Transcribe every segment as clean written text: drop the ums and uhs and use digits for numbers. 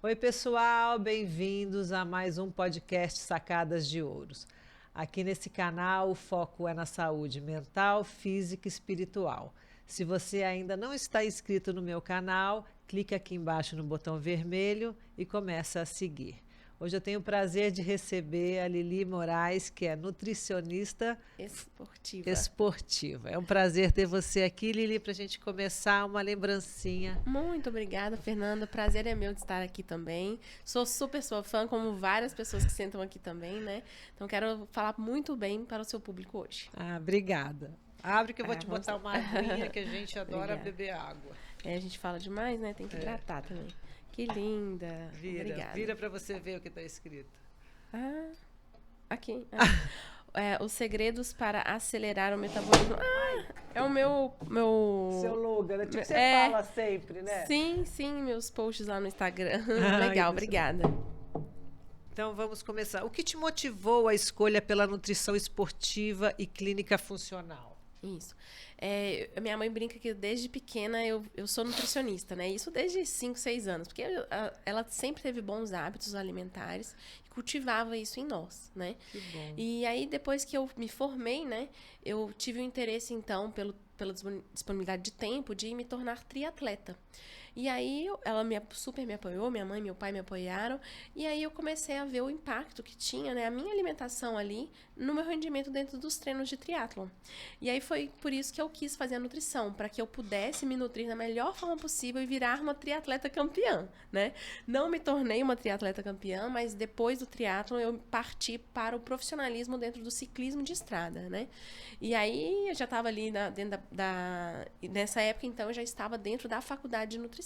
Oi, pessoal, bem-vindos a mais um podcast Sacadas de Ouros. Aqui nesse canal o foco é na saúde mental, física e espiritual. Se você ainda não está inscrito no meu canal, clique aqui embaixo no botão vermelho e começa a seguir. Hoje eu tenho o prazer de receber a Lili Moraes, que é nutricionista esportiva. É um prazer ter você aqui, Lili, para a gente começar uma lembrancinha. Muito obrigada, Fernanda. Prazer é meu de estar aqui também. Sou super sua fã, como várias pessoas que sentam aqui também, né? Então quero falar muito bem para o seu público hoje. Ah, obrigada. Abre que eu vou te vamos botar lá. uma aguinha que a gente adora Obrigada. beber água. A gente fala demais, né? Tem que hidratar também. Que linda. Obrigada. Vira para você ver o que está escrito. Aqui. Os segredos para acelerar o metabolismo. É o meu... Seu slogan, né? Tipo que você fala sempre, né? Sim, meus posts lá no Instagram. Ai, Legal, obrigada. Então vamos começar. O que te motivou a escolha pela nutrição esportiva e clínica funcional? Isso. Minha mãe brinca que desde pequena eu sou nutricionista, né? Isso desde 5, 6 anos. Porque ela sempre teve bons hábitos alimentares e cultivava isso em nós, né? Que bom. E aí, depois que eu me formei, né? Eu tive o interesse, então, pela disponibilidade de tempo, de me tornar triatleta. E aí, ela super me apoiou, minha mãe e meu pai me apoiaram. E aí, eu comecei a ver o impacto que tinha, né? A minha alimentação ali no meu rendimento dentro dos treinos de triatlon. E aí, foi por isso que eu quis fazer a nutrição, para que eu pudesse me nutrir da melhor forma possível e virar uma triatleta campeã, né? Não me tornei uma triatleta campeã, mas depois do triatlon eu parti para o profissionalismo dentro do ciclismo de estrada, né? E aí eu já estava ali nessa época, então eu já estava dentro da faculdade de nutrição.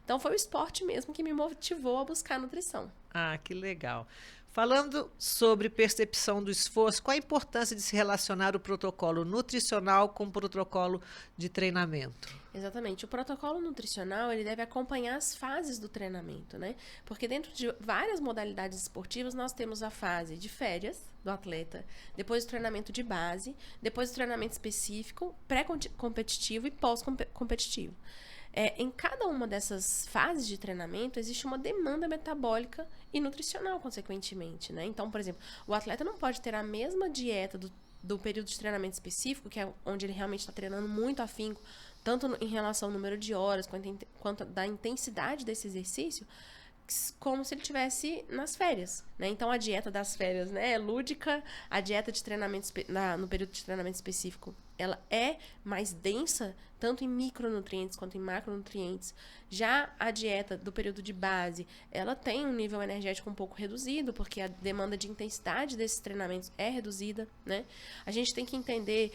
Então foi o esporte mesmo que me motivou a buscar nutrição. Ah, que legal. Falando sobre percepção do esforço, qual a importância de se relacionar o protocolo nutricional com o protocolo de treinamento? Exatamente. O protocolo nutricional, ele deve acompanhar as fases do treinamento, né? Porque dentro de várias modalidades esportivas, nós temos a fase de férias do atleta, depois o treinamento de base, depois o treinamento específico, pré-competitivo e pós-competitivo. Em cada uma dessas fases de treinamento, existe uma demanda metabólica e nutricional, consequentemente, né? Então, por exemplo, o atleta não pode ter a mesma dieta do período de treinamento específico, que é onde ele realmente está treinando muito afinco, tanto em relação ao número de horas, quanto da intensidade desse exercício, como se ele estivesse nas férias, né? Então, a dieta das férias, né, é lúdica, a dieta de treinamento no período de treinamento específico, ela é mais densa, tanto em micronutrientes quanto em macronutrientes. Já a dieta do período de base, ela tem um nível energético um pouco reduzido, porque a demanda de intensidade desses treinamentos é reduzida, né? A gente tem que entender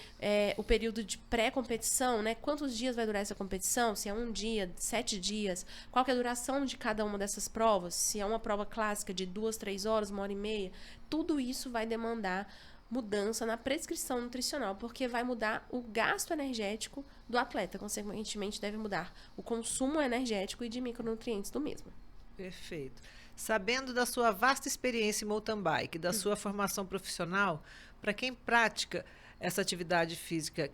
o período de pré-competição, né? Quantos dias vai durar essa competição? Se é 1 dia, 7 dias? Qual que é a duração de cada uma dessas provas? Se é uma prova clássica de 2, 3 horas, 1h30? Tudo isso vai demandar mudança na prescrição nutricional, porque vai mudar o gasto energético do atleta, consequentemente deve mudar o consumo energético e de micronutrientes do mesmo. Perfeito. Sabendo da sua vasta experiência em mountain bike, da sua formação profissional, para quem pratica essa atividade física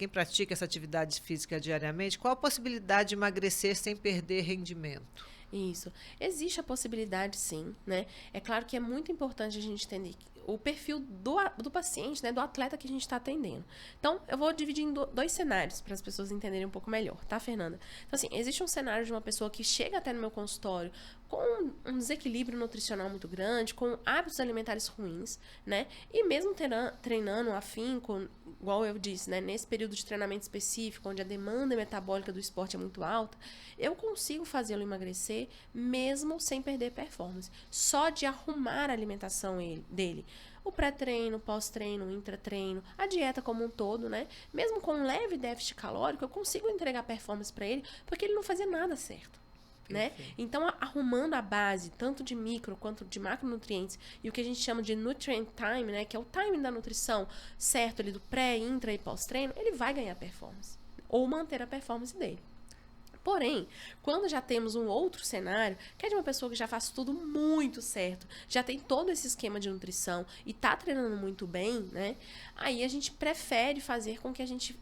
diariamente, qual a possibilidade de emagrecer sem perder rendimento? Isso. Existe a possibilidade, sim, né? É claro que é muito importante a gente entender o perfil do paciente, né? Do atleta que a gente está atendendo. Então, eu vou dividir em 2 cenários para as pessoas entenderem um pouco melhor, tá, Fernanda? Então, assim, existe um cenário de uma pessoa que chega até no meu consultório com um desequilíbrio nutricional muito grande, com hábitos alimentares ruins, né? E mesmo treinando afinco, igual eu disse, né? Nesse período de treinamento específico, onde a demanda metabólica do esporte é muito alta, eu consigo fazê-lo emagrecer mesmo sem perder performance. Só de arrumar a alimentação dele. O pré-treino, pós-treino, intratreino, a dieta como um todo, né? Mesmo com um leve déficit calórico, eu consigo entregar performance para ele, porque ele não fazia nada certo. Né? Então, arrumando a base, tanto de micro quanto de macronutrientes, e o que a gente chama de nutrient time, né? Que é o timing da nutrição certo ali do pré, intra e pós-treino, ele vai ganhar performance, ou manter a performance dele. Porém, quando já temos um outro cenário, que é de uma pessoa que já faz tudo muito certo, já tem todo esse esquema de nutrição e tá treinando muito bem, né? Aí a gente prefere fazer com que a gente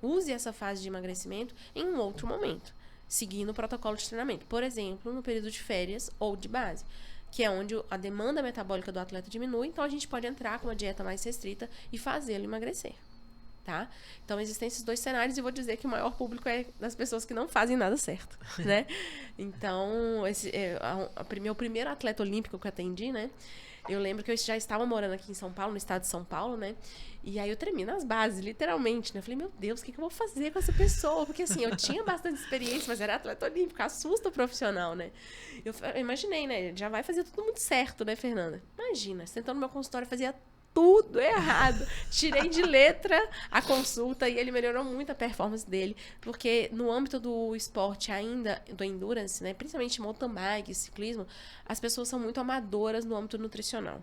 use essa fase de emagrecimento em um outro momento. seguindo o protocolo de treinamento. Por exemplo, no período de férias ou de base, que é onde a demanda metabólica do atleta diminui, então a gente pode entrar com uma dieta mais restrita e fazê-lo emagrecer. Tá? Então, existem esses dois cenários e vou dizer que o maior público é das pessoas que não fazem nada certo, né? Então, o primeiro atleta olímpico que eu atendi, né? Eu lembro que eu já estava morando aqui em São Paulo, no estado de São Paulo, né? E aí eu tremi nas bases, literalmente, né? Eu falei, meu Deus, o que eu vou fazer com essa pessoa? Porque assim, eu tinha bastante experiência, mas era atleta olímpico, assusta o profissional, né? Eu imaginei, né? Já vai fazer tudo muito certo, né, Fernanda? Imagina, sentando no meu consultório, fazia tudo errado. Tirei de letra a consulta e ele melhorou muito a performance dele, porque no âmbito do esporte ainda, do endurance, né, principalmente mountain bike, ciclismo, as pessoas são muito amadoras no âmbito nutricional.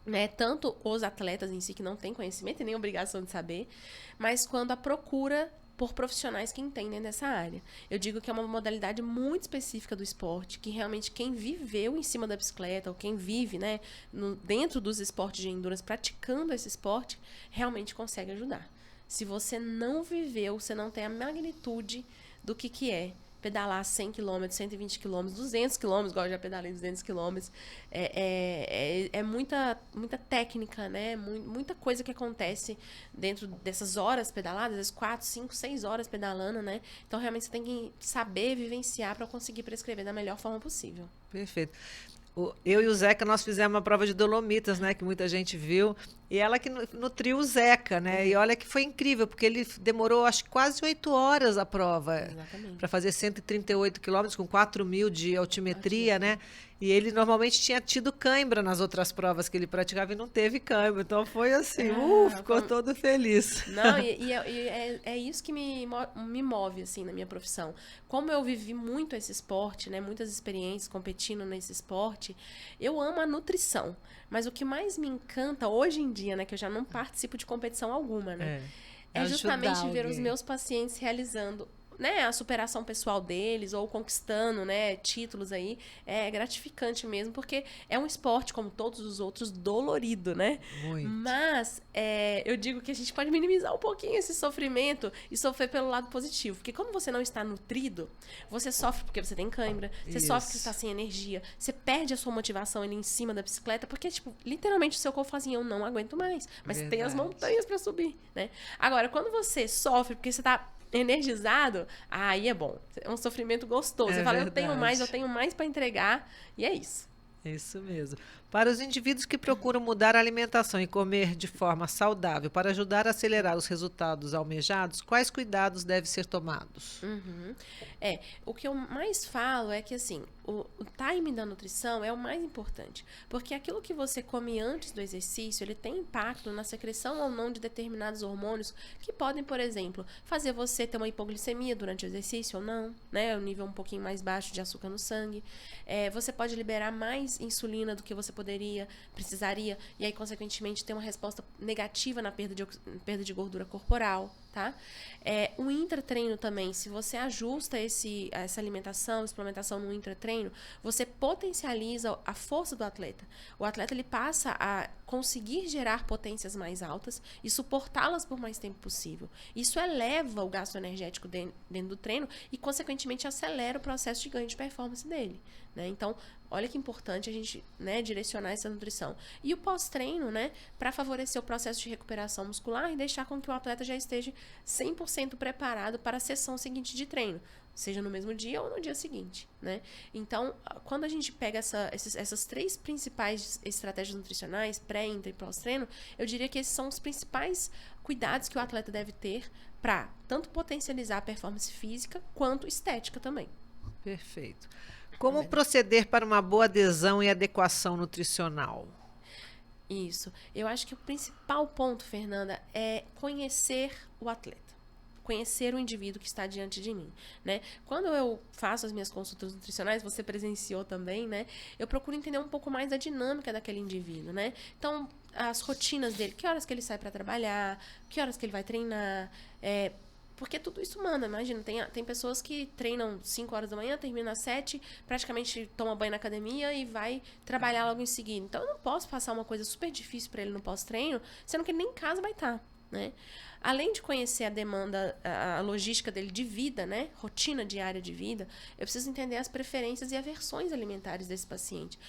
Né? Tanto os atletas em si que não têm conhecimento e nem obrigação de saber, mas quando a procura por profissionais que entendem dessa área. Eu digo que é uma modalidade muito específica do esporte, que realmente quem viveu em cima da bicicleta, ou quem vive, né, dentro dos esportes de endurance, praticando esse esporte, realmente consegue ajudar. Se você não viveu, você não tem a magnitude do que é pedalar 100 km, 120 km, 200 km, igual eu já pedalei 200 km. É muita técnica, né? Muita coisa que acontece dentro dessas horas pedaladas, às vezes 4, 5, 6 horas pedalando, né? Então, realmente, você tem que saber vivenciar para conseguir prescrever da melhor forma possível. Perfeito. Eu e o Zeca, nós fizemos uma prova de Dolomitas, né? Que muita gente viu. E ela que nutriu o Zeca, né? E olha que foi incrível, porque ele demorou, acho que quase 8 horas a prova. Para fazer 138 quilômetros com 4.000 de altimetria, né? E ele normalmente tinha tido cãibra nas outras provas que ele praticava e não teve cãibra. Então foi assim, ficou todo feliz. Não, é isso que me move, assim, na minha profissão. Como eu vivi muito esse esporte, né? Muitas experiências competindo nesse esporte, eu amo a nutrição. Mas o que mais me encanta hoje em dia, né? Que eu já não participo de competição alguma, né? É justamente ver os meus pacientes realizando, né, a superação pessoal deles ou conquistando, né, títulos aí. É gratificante mesmo, porque é um esporte, como todos os outros, dolorido, né? Muito. Mas eu digo que a gente pode minimizar um pouquinho esse sofrimento e sofrer pelo lado positivo. Porque quando você não está nutrido, você sofre porque você tem cãibra, você sofre porque você está sem energia, você perde a sua motivação ali em cima da bicicleta, porque, tipo, literalmente o seu corpo fala assim, eu não aguento mais. Mas tem as montanhas para subir, né? Agora, quando você sofre porque você está energizado, aí é bom. É um sofrimento gostoso. Você fala, eu tenho mais para entregar, e é isso. Isso mesmo. Para os indivíduos que procuram mudar a alimentação e comer de forma saudável para ajudar a acelerar os resultados almejados, quais cuidados devem ser tomados? O que eu mais falo é que, assim, o timing da nutrição é o mais importante, porque aquilo que você come antes do exercício, ele tem impacto na secreção ou não de determinados hormônios que podem, por exemplo, fazer você ter uma hipoglicemia durante o exercício ou não, né, um nível um pouquinho mais baixo de açúcar no sangue. Você pode liberar mais insulina do que você precisaria, e aí, consequentemente, ter uma resposta negativa na perda de gordura corporal, tá? O intratreino também, se você ajusta essa alimentação, suplementação no intratreino, você potencializa a força do atleta. O atleta, ele passa a conseguir gerar potências mais altas e suportá-las por mais tempo possível. Isso eleva o gasto energético dentro do treino e, consequentemente, acelera o processo de ganho de performance dele, né? Então, olha que importante a gente, né, direcionar essa nutrição. E o pós-treino, né, para favorecer o processo de recuperação muscular e deixar com que o atleta já esteja 100% preparado para a sessão seguinte de treino, seja no mesmo dia ou no dia seguinte, né? Então, quando a gente pega essas 3 principais estratégias nutricionais, pré, intra e pós-treino, eu diria que esses são os principais cuidados que o atleta deve ter para tanto potencializar a performance física quanto estética também. Perfeito. Como proceder para uma boa adesão e adequação nutricional? Isso. Eu acho que o principal ponto, Fernanda, é conhecer o atleta. Conhecer o indivíduo que está diante de mim, né? Quando eu faço as minhas consultas nutricionais, você presenciou também, né? Eu procuro entender um pouco mais da dinâmica daquele indivíduo, né? Então, as rotinas dele, que horas que ele sai para trabalhar, que horas que ele vai treinar, porque tudo isso manda, imagina, tem pessoas que treinam 5 horas da manhã, termina às 7, praticamente toma banho na academia e vai trabalhar logo em seguida. Então, eu não posso passar uma coisa super difícil para ele no pós-treino, sendo que ele nem em casa vai estar. né? Além de conhecer a demanda, a logística dele de vida, né? Rotina diária de vida, eu preciso entender as preferências e aversões alimentares desse paciente.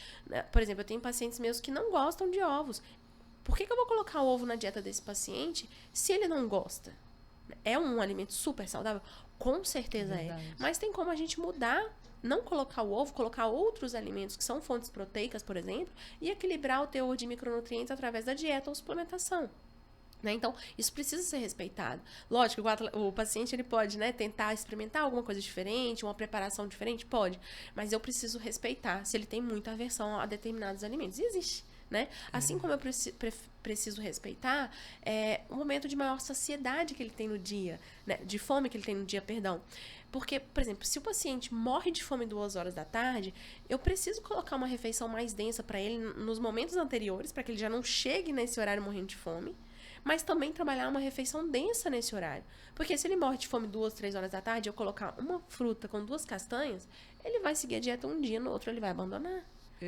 Por exemplo, eu tenho pacientes meus que não gostam de ovos. Por que eu vou colocar o ovo na dieta desse paciente se ele não gosta? É um alimento super saudável? Com certeza é. Mas tem como a gente mudar, não colocar o ovo, colocar outros alimentos que são fontes proteicas, por exemplo, e equilibrar o teor de micronutrientes através da dieta ou suplementação. Né? Então, isso precisa ser respeitado. Lógico, o paciente ele pode, né, tentar experimentar alguma coisa diferente, uma preparação diferente, pode. Mas eu preciso respeitar se ele tem muita aversão a determinados alimentos. E existe. Né? Assim como eu preciso respeitar o momento de maior saciedade que ele tem no dia, né? De fome que ele tem no dia, perdão. Porque, por exemplo, se o paciente morre de fome 2 horas da tarde, eu preciso colocar uma refeição mais densa para ele nos momentos anteriores, para que ele já não chegue nesse horário morrendo de fome, mas também trabalhar uma refeição densa nesse horário. Porque se ele morre de fome 2, 3 horas da tarde, eu colocar uma fruta com 2 castanhas, ele vai seguir a dieta um dia, no outro ele vai abandonar.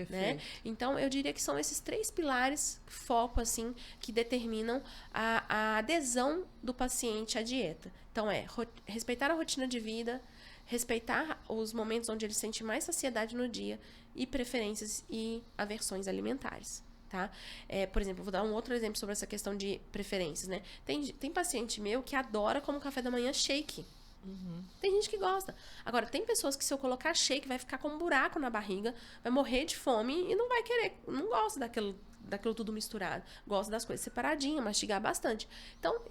Né? Então, eu diria que são esses 3 pilares, foco, assim, que determinam a adesão do paciente à dieta. Então, respeitar a rotina de vida, respeitar os momentos onde ele sente mais saciedade no dia e preferências e aversões alimentares. Tá? Por exemplo, vou dar um outro exemplo sobre essa questão de preferências. Né? Tem paciente meu que adora como café da manhã shake. Uhum. Tem gente que gosta. Agora, tem pessoas que se eu colocar shake vai ficar com um buraco na barriga, vai morrer de fome e não vai querer, não gosta daquilo tudo misturado. Gosta das coisas separadinhas, mastigar bastante. Então,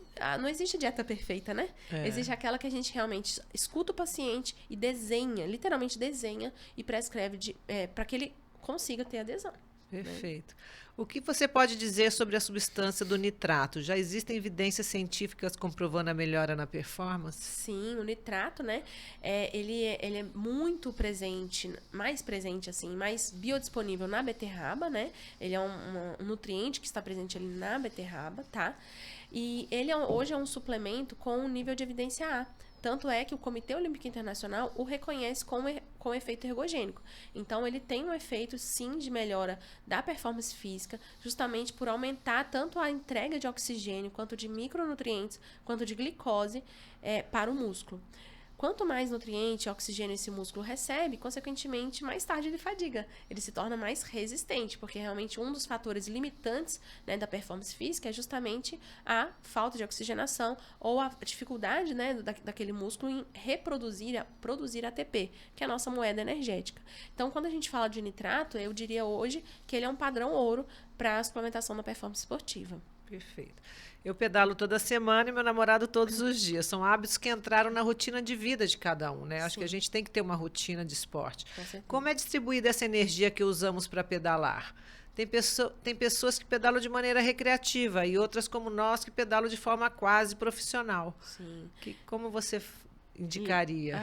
não existe dieta perfeita, né? Existe aquela que a gente realmente escuta o paciente e desenha, literalmente desenha e prescreve para que ele consiga ter adesão. Perfeito. O que você pode dizer sobre a substância do nitrato? Já existem evidências científicas comprovando a melhora na performance? Sim, o nitrato, né? Ele é muito presente, mais presente, assim, mais biodisponível na beterraba, né? Ele é um nutriente que está presente ali na beterraba, tá? E ele hoje é um suplemento com um nível de evidência A. Tanto é que o Comitê Olímpico Internacional o reconhece com efeito ergogênico. Então, ele tem um efeito, sim, de melhora da performance física, justamente por aumentar tanto a entrega de oxigênio, quanto de micronutrientes, quanto de glicose para o músculo. Quanto mais nutriente e oxigênio esse músculo recebe, consequentemente, mais tarde ele fadiga. Ele se torna mais resistente, porque realmente um dos fatores limitantes, né, da performance física é justamente a falta de oxigenação ou a dificuldade, né, daquele músculo em produzir ATP, que é a nossa moeda energética. Então, quando a gente fala de nitrato, eu diria hoje que ele é um padrão ouro para a suplementação da performance esportiva. Perfeito. Eu pedalo toda semana e meu namorado todos os dias. São hábitos que entraram na rotina de vida de cada um, né? Acho que a gente tem que ter uma rotina de esporte. Como é distribuída essa energia que usamos para pedalar? Tem pessoas que pedalam de maneira recreativa e outras como nós que pedalam de forma quase profissional. Sim. Como você indicaria?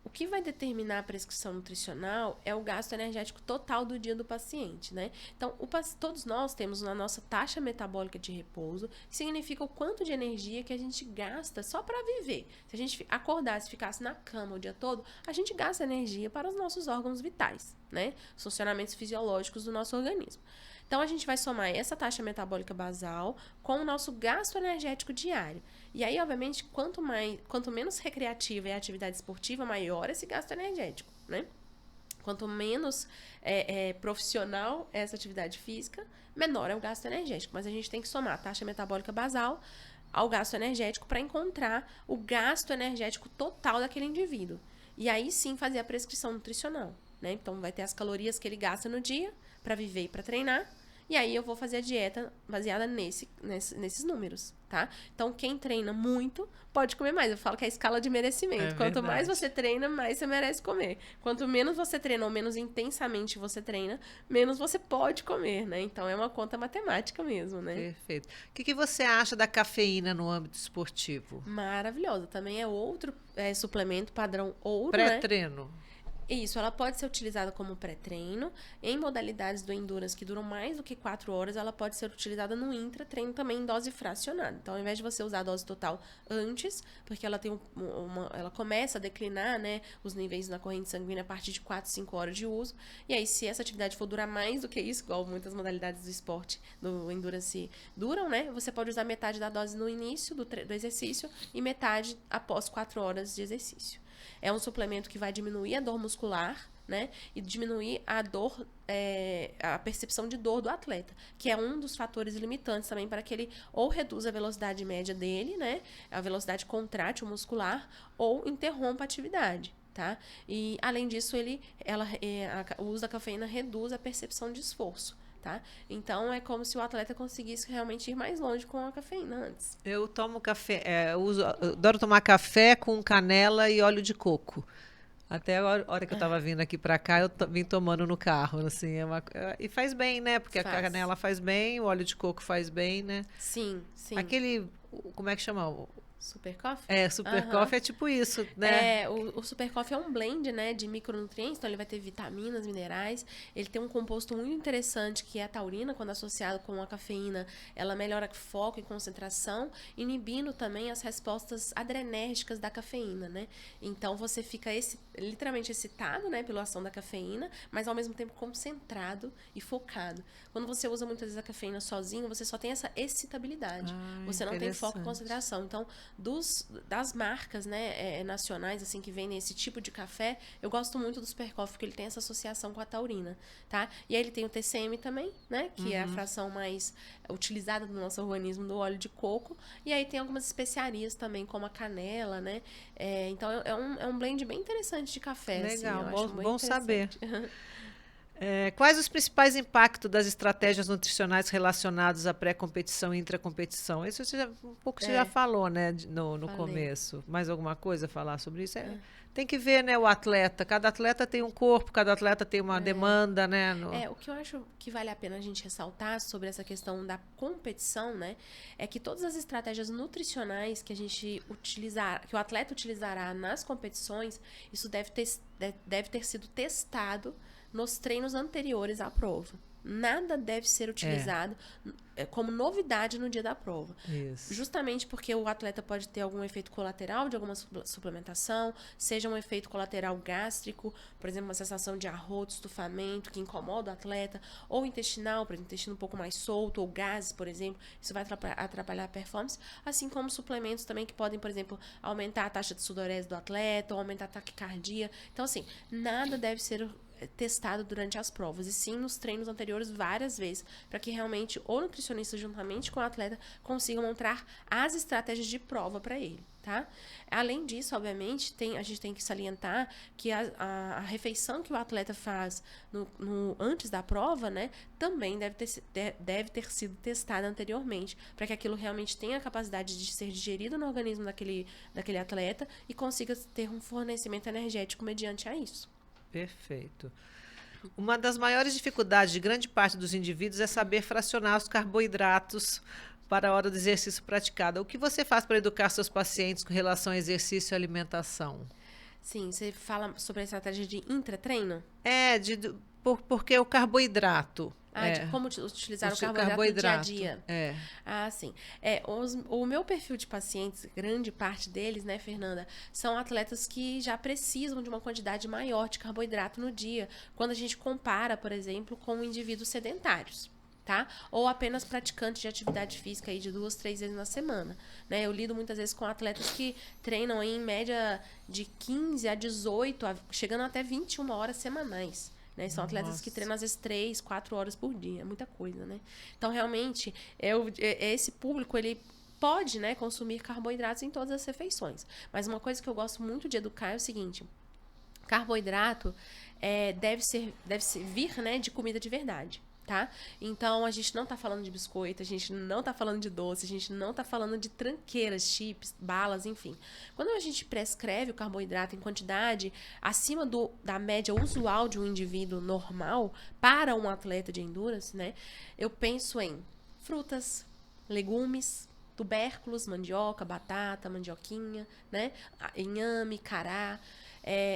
O que vai determinar a prescrição nutricional é o gasto energético total do dia do paciente, né? Então, todos nós temos na nossa taxa metabólica de repouso, que significa o quanto de energia que a gente gasta só para viver. Se a gente acordasse e ficasse na cama o dia todo, a gente gasta energia para os nossos órgãos vitais, né? Os funcionamentos fisiológicos do nosso organismo. Então, a gente vai somar essa taxa metabólica basal com o nosso gasto energético diário. E aí, obviamente, quanto menos recreativa é a atividade esportiva, maior esse gasto energético, né? Quanto menos profissional é essa atividade física, menor é o gasto energético. Mas a gente tem que somar a taxa metabólica basal ao gasto energético para encontrar o gasto energético total daquele indivíduo. E aí, sim, fazer a prescrição nutricional, né? Então, vai ter as calorias que ele gasta no dia para viver e para treinar. E aí eu vou fazer a dieta baseada nesses números, tá? Então, quem treina muito pode comer mais. Eu falo que é a escala de merecimento. Quanto mais você treina, mais você merece comer. Quanto menos você treina ou menos intensamente você treina, menos você pode comer, né? Então, é uma conta matemática mesmo, né? Perfeito. O que você acha da cafeína no âmbito esportivo? Maravilhosa. Também é outro suplemento padrão ouro, pré-treino. Né? Isso, ela pode ser utilizada como pré-treino. Em modalidades do Endurance que duram mais do que 4 horas, ela pode ser utilizada no intra-treino também em dose fracionada. Então, ao invés de você usar a dose total antes, porque ela tem ela começa a declinar, né, os níveis na corrente sanguínea a partir de 4, 5 horas de uso. E aí, se essa atividade for durar mais do que isso, igual muitas modalidades do esporte, do Endurance duram, né, você pode usar metade da dose no início do exercício e metade após 4 horas de exercício. É um suplemento que vai diminuir a dor muscular, né? E diminuir a dor, a percepção de dor do atleta, que é um dos fatores limitantes também para que ele ou reduza a velocidade média dele, né? A velocidade contrátil muscular, ou interrompa a atividade. Tá? E, além disso, o uso da cafeína reduz a percepção de esforço. Tá? Então, é como se o atleta conseguisse realmente ir mais longe com a cafeína antes. Eu tomo café, eu adoro tomar café com canela e óleo de coco. Até a hora que eu estava vindo aqui para cá, eu vim tomando no carro, assim, e faz bem, né? Porque a canela faz bem, o óleo de coco faz bem, né? Sim, sim. Aquele, como é que chama? Super Coffee? Super Coffee é tipo isso, né? O Super Coffee é um blend, né, de micronutrientes, então ele vai ter vitaminas, minerais. Ele tem um composto muito interessante que é a taurina, quando associado com a cafeína, ela melhora foco e concentração, inibindo também as respostas adrenérgicas da cafeína, né? Então você fica literalmente excitado, né, pela ação da cafeína, mas ao mesmo tempo concentrado e focado. Quando você usa muitas vezes a cafeína sozinho, você só tem essa excitabilidade. Você não tem foco e concentração. Então, das marcas, né, nacionais, assim, que vendem esse tipo de café, eu gosto muito do Super Coffee, porque ele tem essa associação com a taurina, tá? E aí ele tem o TCM também, né, que é a fração mais utilizada no nosso organismo do óleo de coco, e aí tem algumas especiarias também, como a canela, né? Então, é um blend bem interessante de café. Legal, assim, bom saber. Quais os principais impactos das estratégias nutricionais relacionadas à pré-competição e intracompetição? Isso você já falou, né, no começo. Mais alguma coisa a falar sobre isso? Tem que ver, né, o atleta. Cada atleta tem um corpo, cada atleta tem uma demanda, né? O que eu acho que vale a pena a gente ressaltar sobre essa questão da competição, né, é que todas as estratégias nutricionais que a gente utilizar, que o atleta utilizará nas competições, isso deve ter sido testado nos treinos anteriores à prova. Nada deve ser utilizado como novidade no dia da prova. Isso. Justamente porque o atleta pode ter algum efeito colateral de alguma suplementação, seja um efeito colateral gástrico, por exemplo, uma sensação de arroto, estufamento, que incomoda o atleta, ou intestinal, por exemplo, intestino um pouco mais solto, ou gases, por exemplo, isso vai atrapalhar a performance, assim como suplementos também que podem, por exemplo, aumentar a taxa de sudorese do atleta, ou aumentar a taquicardia. Então, assim, nada deve ser testado durante as provas, e sim nos treinos anteriores várias vezes, para que realmente o nutricionista, juntamente com o atleta, consiga montar as estratégias de prova para ele, tá? Além disso, obviamente, a gente tem que salientar que a refeição que o atleta faz antes da prova, né, também deve ter sido testada anteriormente, para que aquilo realmente tenha a capacidade de ser digerido no organismo daquele atleta e consiga ter um fornecimento energético mediante a isso. Perfeito. Uma das maiores dificuldades de grande parte dos indivíduos é saber fracionar os carboidratos para a hora do exercício praticado. O que você faz para educar seus pacientes com relação ao exercício e alimentação? Sim, você fala sobre a estratégia de intratreino? Porque o carboidrato... de como utilizar o carboidrato no dia a dia. Sim. O meu perfil de pacientes, grande parte deles, né, Fernanda, são atletas que já precisam de uma quantidade maior de carboidrato no dia, quando a gente compara, por exemplo, com indivíduos sedentários. Tá? Ou apenas praticantes de atividade física aí de 2, 3 vezes na semana, né? Eu lido muitas vezes com atletas que treinam aí em média de 15 a 18, chegando até 21 horas semanais. Né? São atletas que treinam às vezes 3, 4 horas por dia, é muita coisa, né? Então, realmente, esse público, ele pode, né, consumir carboidratos em todas as refeições. Mas uma coisa que eu gosto muito de educar é o seguinte: carboidrato deve vir, né, de comida de verdade. Tá? Então, a gente não tá falando de biscoito, a gente não tá falando de doce, a gente não tá falando de tranqueiras, chips, balas, enfim. Quando a gente prescreve o carboidrato em quantidade acima da média usual de um indivíduo normal para um atleta de endurance, né? Eu penso em frutas, legumes, tubérculos, mandioca, batata, mandioquinha, né? Inhame, cará.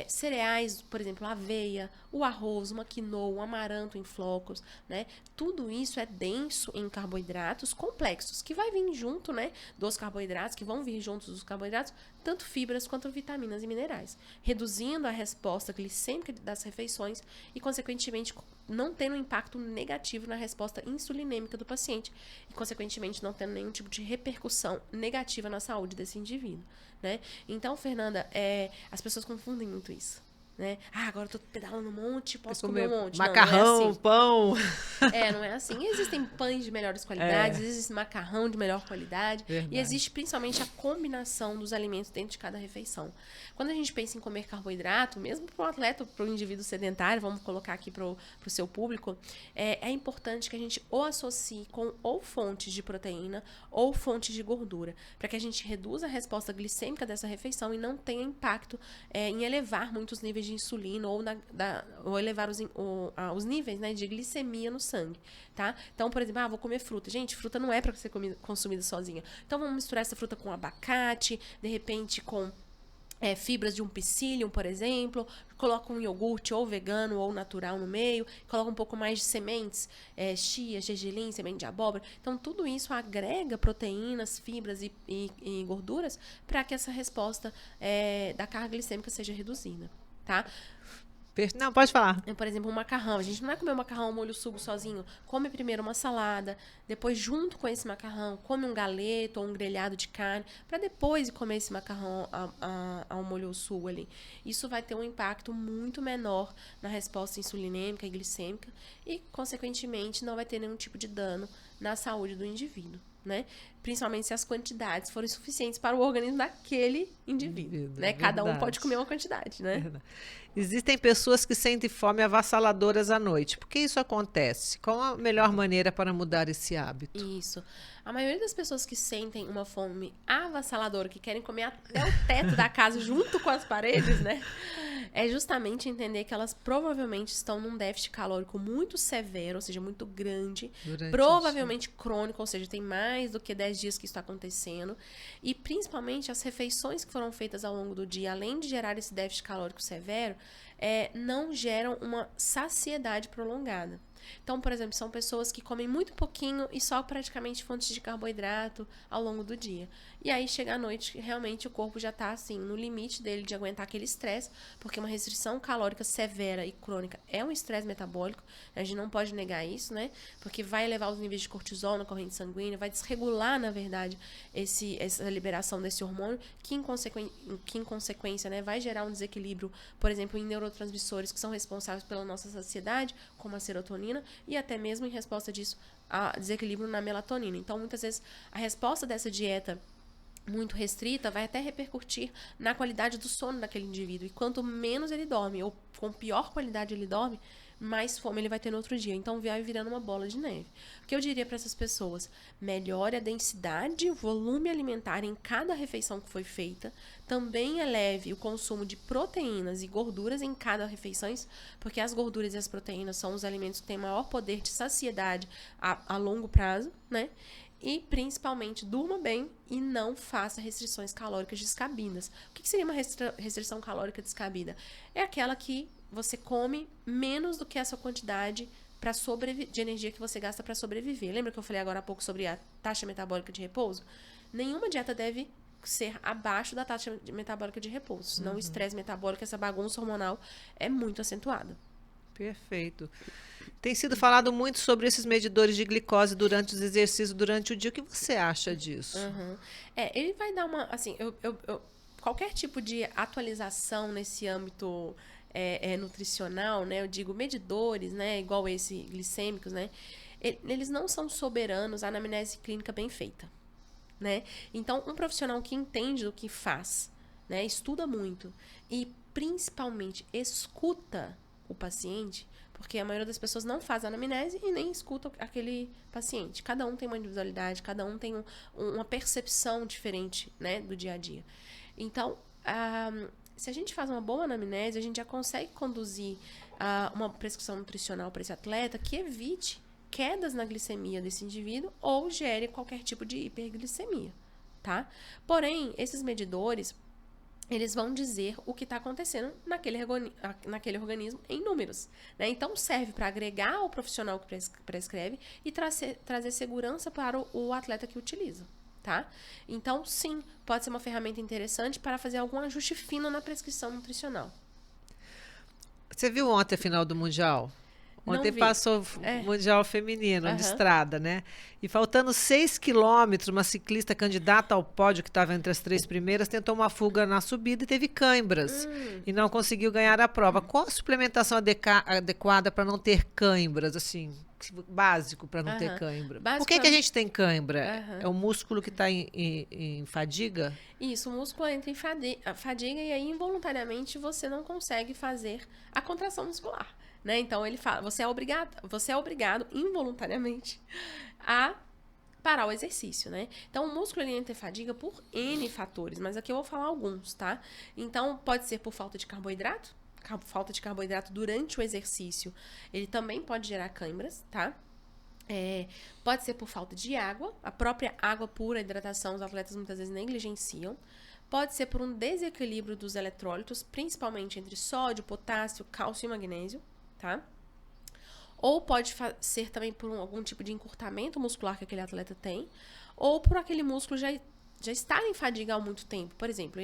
cereais, por exemplo, a aveia, o arroz, uma quinoa, um amaranto em flocos, né? Tudo isso é denso em carboidratos complexos, que vai vir junto, né, dos carboidratos, que vão vir juntos dos carboidratos, tanto fibras quanto vitaminas e minerais, reduzindo a resposta glicêmica das refeições e, consequentemente, não tendo um impacto negativo na resposta insulinêmica do paciente e, consequentemente, não tendo nenhum tipo de repercussão negativa na saúde desse indivíduo, né? Então, Fernanda, as pessoas confundem muito isso, né? Agora eu tô pedalando um monte, posso comer um monte. Macarrão, não é assim. pão. Não é assim. Existem pães de melhores qualidades, existe macarrão de melhor qualidade. Verdade. E existe principalmente a combinação dos alimentos dentro de cada refeição. Quando a gente pensa em comer carboidrato, mesmo para o atleta, para o indivíduo sedentário, vamos colocar aqui para o seu público, é importante que a gente o associe com ou fontes de proteína ou fontes de gordura, para que a gente reduza a resposta glicêmica dessa refeição e não tenha impacto em elevar muitos níveis de insulina ou elevar os níveis, né, de glicemia no sangue, tá? Então, por exemplo, vou comer fruta. Gente, fruta não é para ser consumida sozinha. Então, vamos misturar essa fruta com abacate, de repente com fibras de um psyllium, por exemplo, coloca um iogurte ou vegano ou natural no meio, coloca um pouco mais de sementes, chia, gergelim, semente de abóbora. Então, tudo isso agrega proteínas, fibras e gorduras para que essa resposta da carga glicêmica seja reduzida, tá? Não, pode falar. Por exemplo, um macarrão. A gente não vai comer um macarrão ao molho sugo sozinho. Come primeiro uma salada, depois, junto com esse macarrão, come um galeto ou um grelhado de carne, para depois comer esse macarrão ao molho sugo ali. Isso vai ter um impacto muito menor na resposta insulinêmica e glicêmica e, consequentemente, não vai ter nenhum tipo de dano na saúde do indivíduo, né? Principalmente se as quantidades forem suficientes para o organismo daquele indivíduo, né? Cada um pode comer uma quantidade, né? Verdade. Existem pessoas que sentem fome avassaladoras à noite. Por que isso acontece? Qual a melhor maneira para mudar esse hábito? Isso. A maioria das pessoas que sentem uma fome avassaladora, que querem comer até o teto da casa junto com as paredes, né? É justamente entender que elas provavelmente estão num déficit calórico muito severo, ou seja, muito grande, provavelmente crônico, ou seja, tem mais do que 10 dias que isso está acontecendo. E principalmente as refeições que foram feitas ao longo do dia, além de gerar esse déficit calórico severo, não geram uma saciedade prolongada. Então, por exemplo, são pessoas que comem muito pouquinho e só praticamente fontes de carboidrato ao longo do dia. E aí, chega à noite, realmente o corpo já está assim, no limite dele de aguentar aquele estresse, porque uma restrição calórica severa e crônica é um estresse metabólico, a gente não pode negar isso, né? Porque vai elevar os níveis de cortisol na corrente sanguínea, vai desregular, na verdade, essa liberação desse hormônio, que em consequência, né, vai gerar um desequilíbrio, por exemplo, em neurotransmissores que são responsáveis pela nossa saciedade, como a serotonina, e até mesmo em resposta disso a desequilíbrio na melatonina. Então, muitas vezes, a resposta dessa dieta muito restrita vai até repercutir na qualidade do sono daquele indivíduo. E quanto menos ele dorme, ou com pior qualidade ele dorme, mais fome ele vai ter no outro dia. Então, vai virando uma bola de neve. O que eu diria para essas pessoas? Melhore a densidade e o volume alimentar em cada refeição que foi feita. Também eleve o consumo de proteínas e gorduras em cada refeição, porque as gorduras e as proteínas são os alimentos que têm maior poder de saciedade a longo prazo, né? E, principalmente, durma bem e não faça restrições calóricas descabidas. O que seria uma restrição calórica descabida? É aquela que você come menos do que essa quantidade de energia que você gasta para sobreviver. Lembra que eu falei agora há pouco sobre a taxa metabólica de repouso? Nenhuma dieta deve ser abaixo da taxa metabólica de repouso. Senão o estresse metabólico, essa bagunça hormonal é muito acentuada. Perfeito. Tem sido falado muito sobre esses medidores de glicose durante os exercícios, durante o dia. O que você acha disso? Ele vai dar uma... Assim, qualquer tipo de atualização nesse âmbito nutricional, né? Eu digo medidores, né? Igual esse glicêmicos, né? Eles não são soberanos à anamnese clínica bem feita, né? Então, um profissional que entende o que faz, né? Estuda muito e, principalmente, escuta o paciente, porque a maioria das pessoas não faz anamnese e nem escuta aquele paciente. Cada um tem uma individualidade, cada um tem uma percepção diferente, né, do dia a dia. Então, se a gente faz uma boa anamnese, a gente já consegue conduzir uma prescrição nutricional para esse atleta que evite quedas na glicemia desse indivíduo ou gere qualquer tipo de hiperglicemia, tá? Porém, esses medidores, eles vão dizer o que está acontecendo naquele organismo em números, né? Então, serve para agregar o profissional que prescreve e trazer segurança para o atleta que utiliza, tá? Então, sim, pode ser uma ferramenta interessante para fazer algum ajuste fino na prescrição nutricional. Você viu ontem a final do Mundial? Ontem passou o Mundial Feminino de estrada, né? E faltando 6 quilômetros, uma ciclista candidata ao pódio, que estava entre as 3 primeiras, tentou uma fuga na subida e teve cãibras. E não conseguiu ganhar a prova. Qual a suplementação adequada para não ter cãibras, assim, básico para não ter cãibra? Por que a gente tem cãibra? É o músculo que está em fadiga? Isso, o músculo entra em fadiga e aí involuntariamente você não consegue fazer a contração muscular. Né? Então, ele fala, você é obrigado involuntariamente a parar o exercício, né? Então, o músculo ele entra em fadiga por N fatores, mas aqui eu vou falar alguns, tá? Então, pode ser por falta de carboidrato durante o exercício, ele também pode gerar câimbras, tá? Pode ser por falta de água, a própria água pura, a hidratação, os atletas muitas vezes negligenciam. Pode ser por um desequilíbrio dos eletrólitos, principalmente entre sódio, potássio, cálcio e magnésio, tá? Ou pode ser também por algum tipo de encurtamento muscular que aquele atleta tem, ou por aquele músculo já estar em fadiga há muito tempo. Por exemplo,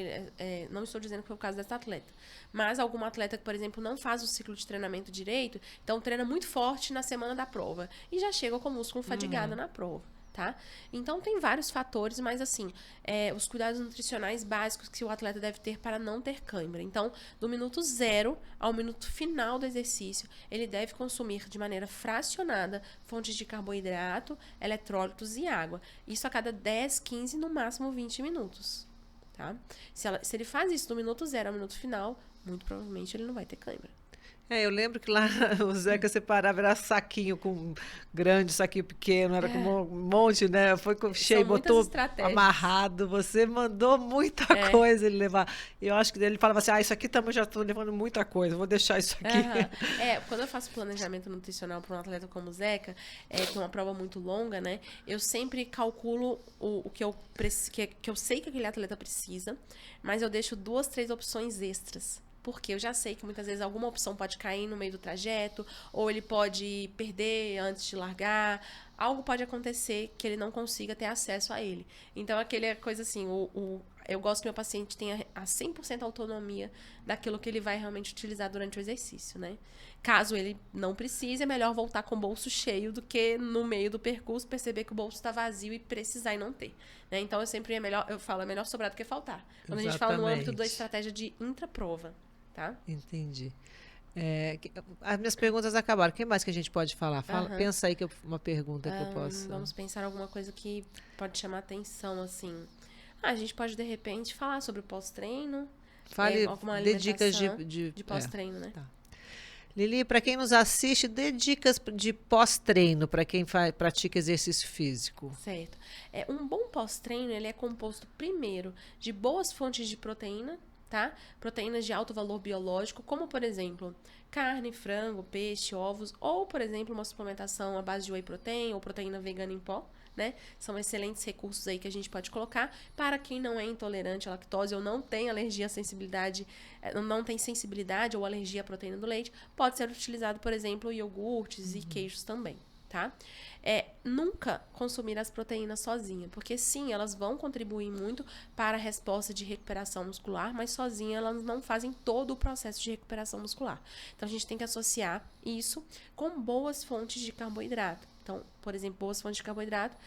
não estou dizendo que foi o caso dessa atleta, mas alguma atleta que, por exemplo, não faz o ciclo de treinamento direito, então treina muito forte na semana da prova e já chega com o músculo fadigado na prova. Tá? Então, tem vários fatores, mas assim, os cuidados nutricionais básicos que o atleta deve ter para não ter cãibra. Então, do minuto 0 ao minuto final do exercício, ele deve consumir de maneira fracionada fontes de carboidrato, eletrólitos e água. Isso a cada 10, 15, no máximo 20 minutos. Tá? Se ele faz isso do minuto 0 ao minuto final, muito provavelmente ele não vai ter cãibra. Eu lembro que lá o Zeca separava, era saquinho com grande, saquinho pequeno, era com um monte, né? Foi cheio, botou amarrado. Você mandou muita coisa ele levar. E eu acho que ele falava assim, isso aqui também já estou levando muita coisa, vou deixar isso aqui. Quando eu faço planejamento nutricional para um atleta como o Zeca, que é uma prova muito longa, né? Eu sempre calculo o que eu sei que aquele atleta precisa, mas eu deixo 2, 3 opções extras. Porque eu já sei que muitas vezes alguma opção pode cair no meio do trajeto, ou ele pode perder antes de largar. Algo pode acontecer que ele não consiga ter acesso a ele. Então, aquele coisa assim, eu gosto que meu paciente tenha a 100% autonomia daquilo que ele vai realmente utilizar durante o exercício, né? Caso ele não precise, é melhor voltar com o bolso cheio do que no meio do percurso perceber que o bolso está vazio e precisar e não ter. Né? Então, eu falo, é melhor sobrar do que faltar. Quando a gente fala no âmbito da estratégia de intraprova. Tá? Entendi. As minhas perguntas acabaram. O que mais que a gente pode falar? Pensa aí uma pergunta que eu possa... Vamos pensar alguma coisa que pode chamar atenção, assim. A gente pode, de repente, falar sobre o pós-treino. Fale, dê dicas de pós-treino, né? Tá. Lili, para quem nos assiste, dê dicas de pós-treino para quem pratica exercício físico. Certo. Um bom pós-treino, ele é composto, primeiro, de boas fontes de proteína, tá? Proteínas de alto valor biológico, como, por exemplo, carne, frango, peixe, ovos, ou, por exemplo, uma suplementação à base de whey protein ou proteína vegana em pó, né? São excelentes recursos aí que a gente pode colocar para quem não é intolerante à lactose ou não tem alergia à sensibilidade, não tem sensibilidade ou alergia à proteína do leite, pode ser utilizado, por exemplo, iogurtes e queijos também, tá? Nunca consumir as proteínas sozinha, porque sim, elas vão contribuir muito para a resposta de recuperação muscular, mas sozinha elas não fazem todo o processo de recuperação muscular. Então, a gente tem que associar isso com boas fontes de carboidrato. Então, por exemplo, boas fontes de carboidrato,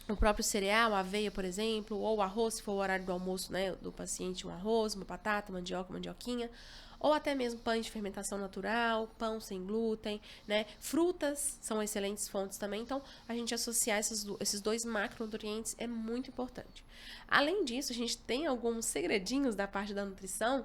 o próprio cereal, a aveia, por exemplo, ou o arroz, se for o horário do almoço, né, do paciente, um arroz, uma batata, mandioquinha, ou até mesmo pães de fermentação natural, pão sem glúten, né? Frutas são excelentes fontes também. Então, a gente associar esses 2 macronutrientes é muito importante. Além disso, a gente tem alguns segredinhos da parte da nutrição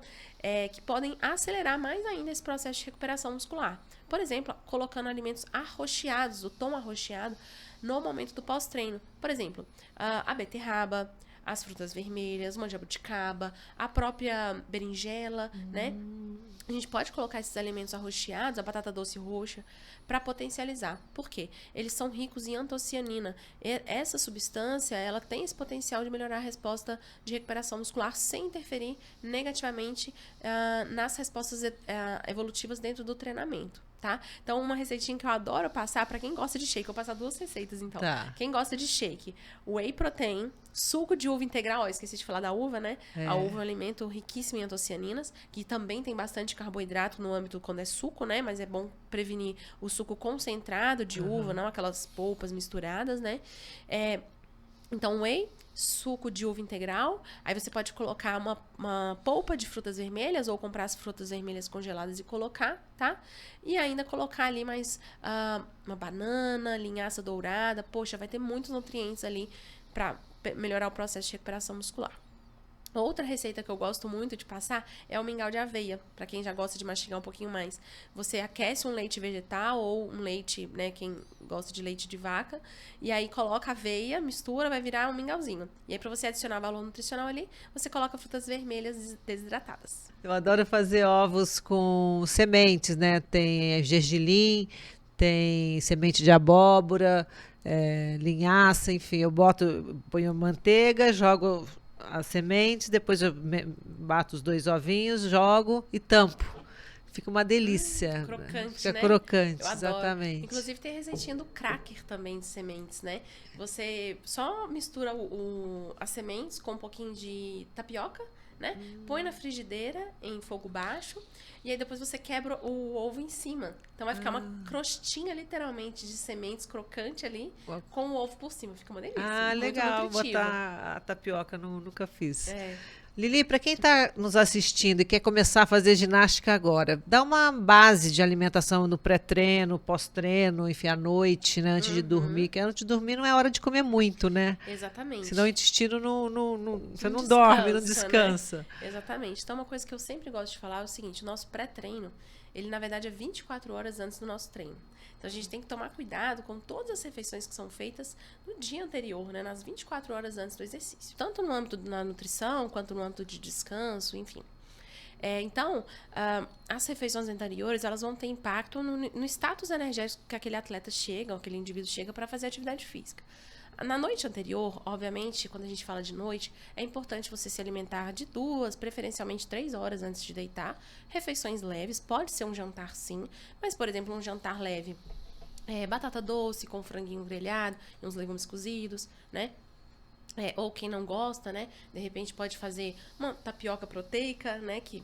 que podem acelerar mais ainda esse processo de recuperação muscular. Por exemplo, colocando alimentos arroxeados, o tom arroxeado, no momento do pós-treino. Por exemplo, a beterraba, as frutas vermelhas, uma jabuticaba, a própria berinjela, né? a gente pode colocar esses alimentos arroxeados, a batata doce roxa, para potencializar. Por quê? Eles são ricos em antocianina. Essa substância, ela tem esse potencial de melhorar a resposta de recuperação muscular sem interferir negativamente nas respostas evolutivas dentro do treinamento. Tá? Então, uma receitinha que eu adoro passar para quem gosta de shake. Eu vou passar 2 receitas, então. Tá. Quem gosta de shake, whey protein, suco de uva integral. Ó, esqueci de falar da uva, né? A uva é um alimento riquíssimo em antocianinas, que também tem bastante carboidrato no âmbito quando é suco, né? Mas é bom prevenir o suco concentrado de uva, não aquelas polpas misturadas, né? Então, whey, suco de uva integral. Aí você pode colocar uma polpa de frutas vermelhas ou comprar as frutas vermelhas congeladas e colocar, tá? E ainda colocar ali mais uma banana, linhaça dourada. Poxa, vai ter muitos nutrientes ali para melhorar o processo de recuperação muscular. Outra receita que eu gosto muito de passar é o mingau de aveia, para quem já gosta de mastigar um pouquinho mais. Você aquece um leite vegetal ou um leite, né, quem gosta de leite de vaca, e aí coloca aveia, mistura, vai virar um mingauzinho. E aí para você adicionar valor nutricional ali, você coloca frutas vermelhas desidratadas. Eu adoro fazer ovos com sementes, né? Tem gergelim, tem semente de abóbora, linhaça, enfim. Ponho manteiga, jogo as sementes, depois eu bato os 2 ovinhos, jogo e tampo. Fica uma delícia. Crocante, Fica né? crocante, Eu adoro. exatamente. Inclusive tem receitinha do cracker também de sementes, né? Você só mistura as sementes com um pouquinho de tapioca, né? Põe na frigideira em fogo baixo e aí depois você quebra o ovo em cima. Então vai ficar uma crostinha literalmente de sementes crocante ali com o ovo por cima. Fica uma delícia. Muito Legal. nutritivo. Botar a tapioca, nunca fiz. É. Lili, para quem está nos assistindo e quer começar a fazer ginástica agora, dá uma base de alimentação no pré-treino, pós-treino, enfim, à noite, né, antes de dormir, que antes de dormir não é hora de comer muito, né? Exatamente. Senão o intestino você não descansa, dorme, não descansa. Né? Exatamente. Então, uma coisa que eu sempre gosto de falar é o seguinte, o nosso pré-treino, ele na verdade é 24 horas antes do nosso treino. Então, a gente tem que tomar cuidado com todas as refeições que são feitas no dia anterior, né? Nas 24 horas antes do exercício. Tanto no âmbito da nutrição, quanto no âmbito de descanso, enfim. Então, as refeições anteriores, elas vão ter impacto no status energético que aquele atleta chega, ou aquele indivíduo chega para fazer atividade física. Na noite anterior, obviamente, quando a gente fala de noite, é importante você se alimentar de 2, preferencialmente 3 horas antes de deitar. Refeições leves, pode ser um jantar sim, mas, por exemplo, um jantar leve, batata doce com franguinho grelhado e uns legumes cozidos, né? Ou quem não gosta, né? De repente pode fazer uma tapioca proteica, né? Que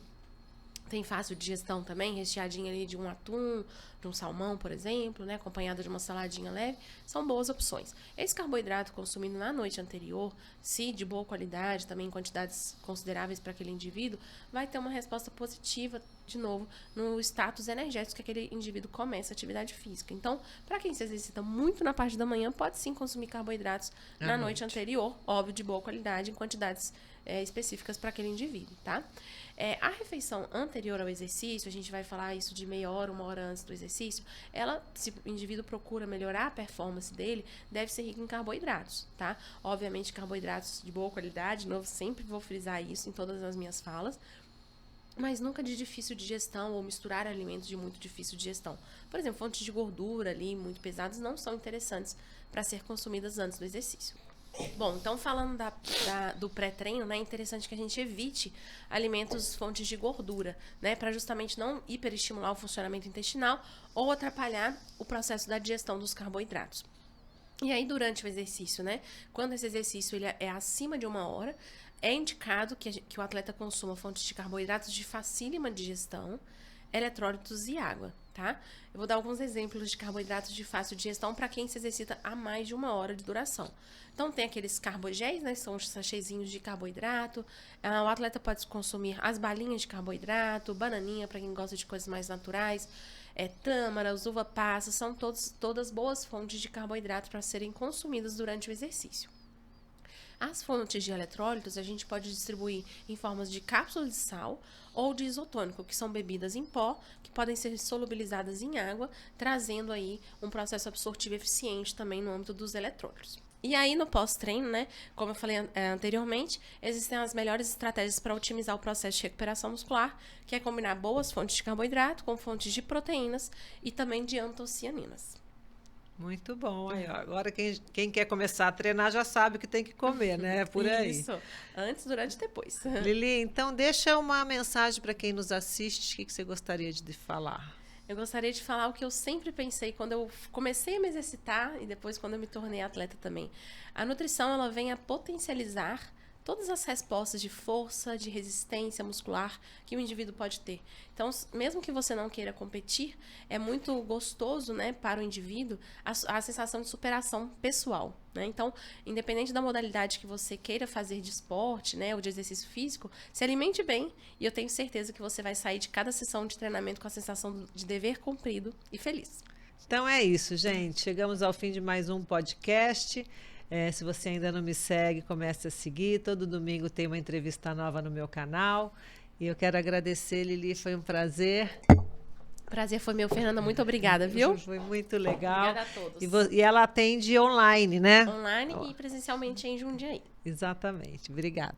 tem fácil digestão também, recheadinha ali de um atum, de um salmão, por exemplo, né? Acompanhada de uma saladinha leve, são boas opções. Esse carboidrato consumido na noite anterior, se de boa qualidade, também em quantidades consideráveis para aquele indivíduo, vai ter uma resposta positiva, de novo, no status energético que aquele indivíduo começa a atividade física. Então, para quem se exercita muito na parte da manhã, pode sim consumir carboidratos na noite anterior, óbvio, de boa qualidade, em quantidades específicas para aquele indivíduo, tá? A refeição anterior ao exercício, a gente vai falar isso de meia hora, 1 hora antes do exercício, se o indivíduo procura melhorar a performance dele, deve ser rico em carboidratos, tá? Obviamente, carboidratos de boa qualidade, de novo, sempre vou frisar isso em todas as minhas falas, mas nunca de difícil digestão ou misturar alimentos de muito difícil digestão. Por exemplo, fontes de gordura ali, muito pesadas, não são interessantes para ser consumidas antes do exercício. Bom, então falando do pré-treino, né, é interessante que a gente evite alimentos fontes de gordura, né, para justamente não hiperestimular o funcionamento intestinal ou atrapalhar o processo da digestão dos carboidratos. E aí, durante o exercício, né, quando esse exercício ele é acima de 1 hora, é indicado que o atleta consuma fontes de carboidratos de facílima digestão, eletrólitos e água, tá? Eu vou dar alguns exemplos de carboidratos de fácil digestão para quem se exercita a mais de 1 hora de duração. Então, tem aqueles carbogéis, né? São os sachezinhos de carboidrato. O atleta pode consumir as balinhas de carboidrato, bananinha para quem gosta de coisas mais naturais, tâmaras, uva passa, são todas boas fontes de carboidrato para serem consumidas durante o exercício. As fontes de eletrólitos a gente pode distribuir em formas de cápsulas de sal ou de isotônico, que são bebidas em pó, que podem ser solubilizadas em água, trazendo aí um processo absortivo eficiente também no âmbito dos eletrólitos. E aí, no pós-treino, né, como eu falei anteriormente, existem as melhores estratégias para otimizar o processo de recuperação muscular, que é combinar boas fontes de carboidrato com fontes de proteínas e também de antocianinas. Muito bom. Aí, ó, agora quem quer começar a treinar já sabe o que tem que comer, né? Por aí. Isso. Antes, durante e depois. Lili, então deixa uma mensagem para quem nos assiste. O que você gostaria de falar? Eu gostaria de falar o que eu sempre pensei quando eu comecei a me exercitar e depois quando eu me tornei atleta também. A nutrição, ela vem a potencializar todas as respostas de força, de resistência muscular que o indivíduo pode ter. Então, mesmo que você não queira competir, é muito gostoso, né, para o indivíduo a sensação de superação pessoal, né? Então, independente da modalidade que você queira fazer de esporte, né, ou de exercício físico, se alimente bem e eu tenho certeza que você vai sair de cada sessão de treinamento com a sensação de dever cumprido e feliz. Então é isso, gente. Chegamos ao fim de mais um podcast. Se você ainda não me segue, comece a seguir. Todo domingo tem uma entrevista nova no meu canal. E eu quero agradecer, Lili, foi um prazer. Prazer foi meu, Fernanda. Muito obrigada, viu? Foi muito legal. Obrigada a todos. E ela atende online, né? Online e presencialmente em Jundiaí. Exatamente. Obrigada.